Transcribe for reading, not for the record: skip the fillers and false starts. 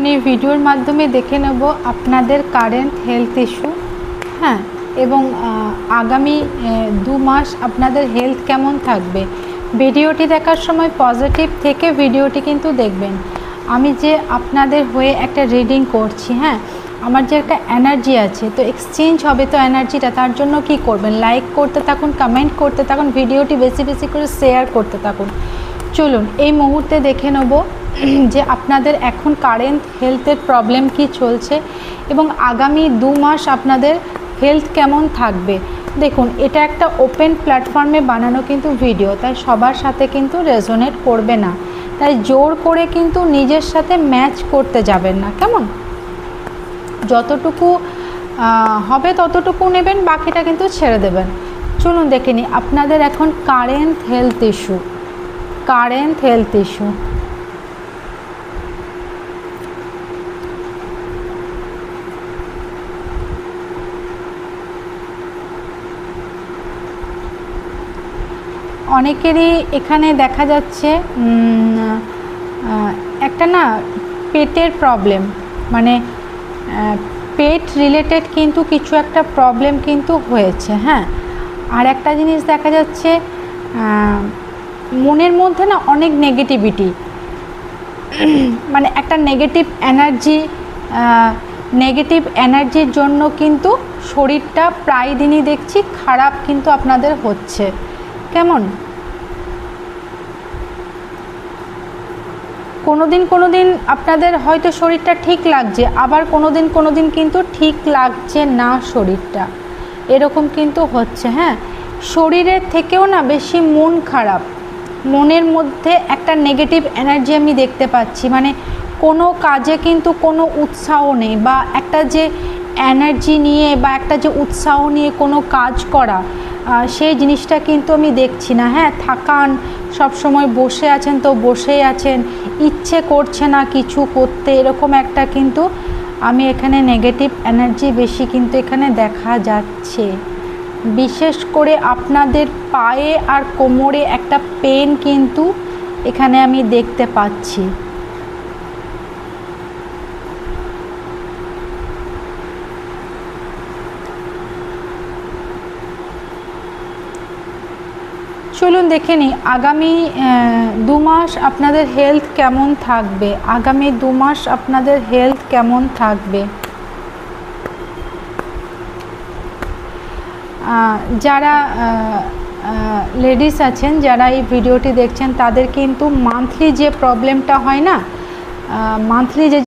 চলুন এই ভিডিওর মাধ্যমে দেখে নেব আপনাদের কারেন্ট হেলথ ইস্যু, হ্যাঁ, এবং আগামী 2 মাস আপনাদের হেলথ কেমন থাকবে। ভিডিওটি দেখার সময় পজিটিভ থেকে ভিডিওটি কিন্তু দেখবেন। আমি যে আপনাদের হয়ে একটা রিডিং করছি, হ্যাঁ, আমার যে একটা এনার্জি আছে, তো এক্সচেঞ্জ হবে তো এনার্জিটা, তার জন্য কি করবেন, লাইক করতে থাকুন, কমেন্ট করতে থাকুন, ভিডিওটি বেশি বেশি করে শেয়ার করতে থাকুন। চলুন এই মুহূর্তে দেখে নেব যে আপনাদের এখন কারেন্ট হেলথের প্রবলেম কি চলছে এবং আগামী 2 মাস আপনাদের হেলথ কেমন থাকবে। দেখুন, এটা একটা ওপেন প্ল্যাটফর্মে বানানো কিন্তু ভিডিও, তাই সবার সাথে কিন্তু রেজোনেট করবে না, তাই জোর করে কিন্তু নিজের সাথে ম্যাচ করতে যাবেন না, কেমন। যতটুকু হবে ততটুকু নেবেন, বাকিটা কিন্তু ছেড়ে দেবেন। চলুন দেখে নিই আপনাদের এখন current health issue. Current health issue, অনেকেরই এখানে দেখা যাচ্ছে একটা না পেটের প্রবলেম, মানে পেট রিলেটেড কিন্তু কিছু একটা প্রবলেম কিন্তু হয়েছে, হ্যাঁ। আর একটা জিনিস দেখা যাচ্ছে মনের মধ্যে না অনেক নেগেটিভিটি, মানে একটা নেগেটিভ এনার্জির জন্য কিন্তু শরীরটা প্রায় দিনই দেখছি খারাপ কিন্তু আপনাদের হচ্ছে, কেমন। কোনো দিন আপনাদের হয়তো শরীরটা ঠিক লাগছে, আবার কোনো দিন কিন্তু ঠিক লাগছে না শরীরটা, এরকম কিন্তু হচ্ছে, হ্যাঁ। শরীরের থেকেও না বেশি মন খারাপ, মনের মধ্যে একটা নেগেটিভ এনার্জি আমি দেখতে পাচ্ছি, মানে কোনো কাজে কিন্তু কোনো উৎসাহ নেই, বা একটা যে এনার্জি নিয়ে বা একটা যে উৎসাহ নিয়ে কোনো কাজ করা, সেই জিনিসটা কিন্তু আমি দেখছি না, হ্যাঁ। থাকান সব সময় বসে আছেন তো বসেই আছেন, ইচ্ছে করছে না কিছু করতে, এরকম একটা কিন্তু আমি এখানে নেগেটিভ এনার্জি বেশি কিন্তু এখানে দেখা যাচ্ছে। বিশেষ করে আপনাদের পায়ে আর কোমরে একটা পেন কিন্তু এখানে আমি দেখতে পাচ্ছি। চলুন দেখে নিই আগামী 2 মাস আপনাদের হেলথ কেমন থাকবে। আগামী 2 মাস আপনাদের হেলথ কেমন থাকবে। যারা লেডিস আছেন, যারা এই ভিডিওটি দেখছেন, তাদের কিন্তু মান্থলি যে প্রবলেমটা হয় না, মান্থলি যে